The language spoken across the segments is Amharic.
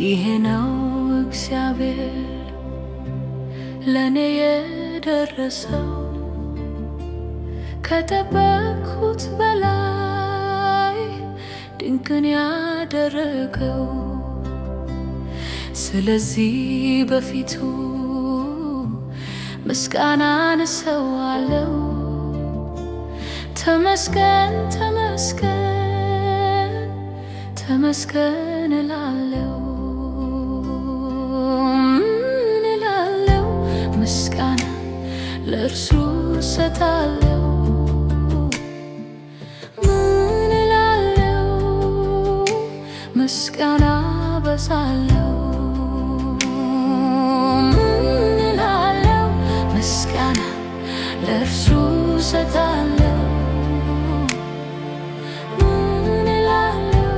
ይሄ ነው እግዚአብሔር ለኔ የደረሰው ከጠበቅኩት በላይ ድንቅን ያደረገው። ስለዚህ በፊቱ ምስጋናን እሰዋለሁ። ተመስገን ተመስገን ተመስገን እላለሁ ምስጋና ለእርሱ እሰጣለሁ። ምን እላለሁ ምስጋና አበዛለሁ። ምን እላለሁ ምስጋና ለእርሱ እሰጣለሁ። ምን እላለሁ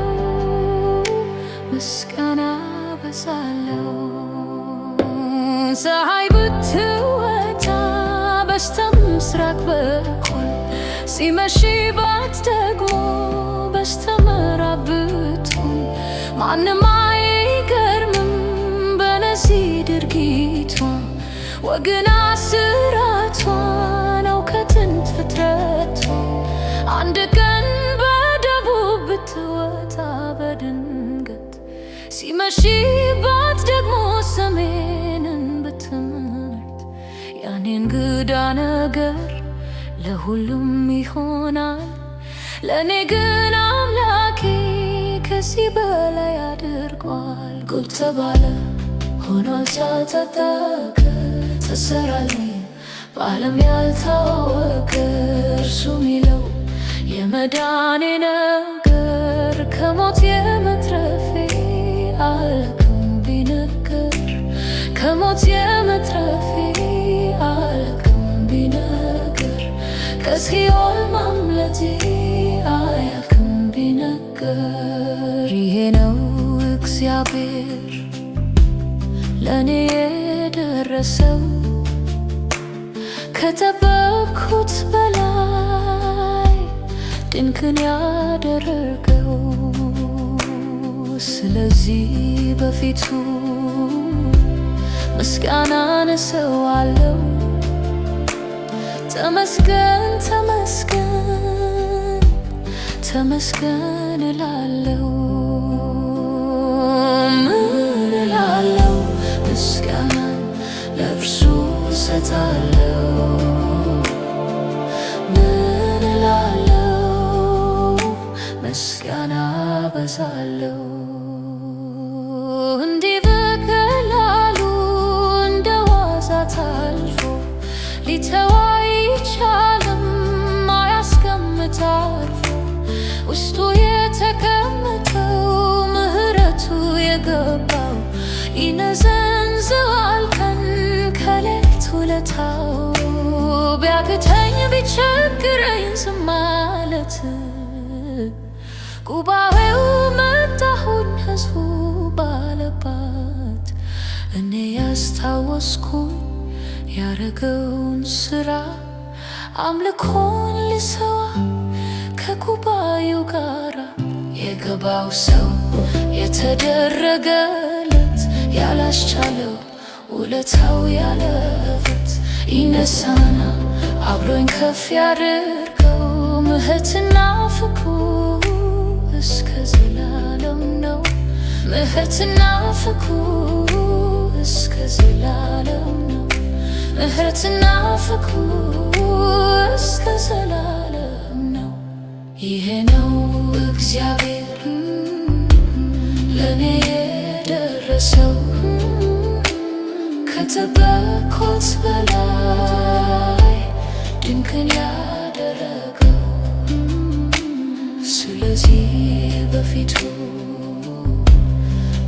ምስጋና አበዛለሁ። ፀሐይ ብትወጣ በስተ ምስራቅ በኩል ሲመሽባት ደግሞ በስተ ምዕራብ ብትሆን ማንም አይገርምም በነዚህ ድርጊቷ። ወግና ስራቷ ነው ከጥንት ፍጥረቷ። አንድ ቀን በደቡብ ብትወጣ በድንገት ሲመሽባት ደግሞ ሰሜንን ብትመርጥ ያኔ እንግዳ ነገር ለሁሉም ይሆናል። ለእኔ ግን አምላኬ ከዚህ በላይ አድርጓል። ጉድ ተባለ ሆኗል ሳልተጠቀ ተሰራልኝ በዓለም ያልታወቀ እርሱ ሚለው የመዳኔ ነገር ከሞት የመትረፌ አለቅም ቢነገር ከሞት የመትረፌ አለቅም ቢነገር ከሲኦል ማምለጤ አያልቅም ቢነገር። ይሄ ነው እግዚአብሔር ለኔ የደረሰው ከጠበቅኩት በላይ ድንቅን ያደረገው። ስለዚህ በፊቱ ምስጋናን እሰዋለሁ። ተመስገን ተመስገን ተመስገን እላለሁ። ምን እላለሁ ምስጋናን ለእርሱ እሰጣለሁ። ምን እላለሁ ምስጋና አበዛለሁ። እንዲህ በቀላሉ እንደ ዋዛ ታልፎ ሊተው አይቻልም። አያስቀምጥ አርፎ ውስጡ የተቀመጠው ምሕረቱ የገባው ይነዘንዘዋል ቀን ከሌት ውለታው። ቢያቅተኝ ቢቸግረኝ ዝም ማለት ጉባኤው መጣሁኝ ሕዝቡ ባለባት እኔ ያስታወስኩኝ ያረገውን ስራ አምልኮን ልሰዋ ከጉባኤው ጋራ። የገባው ሰው የተደረገለት ያላስቻለው ውለታው ያለበት ይነሳና አብሮኝ ከፍ ያድርገው። ምሕረትና ፍቅሩ እስከ ዘላለም ነው። ምሕረትና ፍቅሩ እስከ ዘላለም ነው። ምሕረትና ፍቅሩ እስከ ዘላለም ነው። ይሄ ነው እግዚአብሔር ለኔ የደረሰው ከጠበቅኩት በላይ ድንቅን ያደረገው። ስለዚህ በፊቱ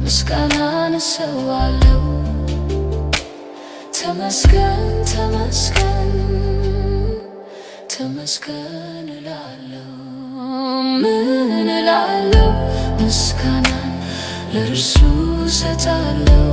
ምስጋናን እሰዋለሁ። ተመስገን ተመስገን ተመስገን እላለሁ። ምን እላለሁ ምስጋናን ለእርሱ እሰጣለሁ።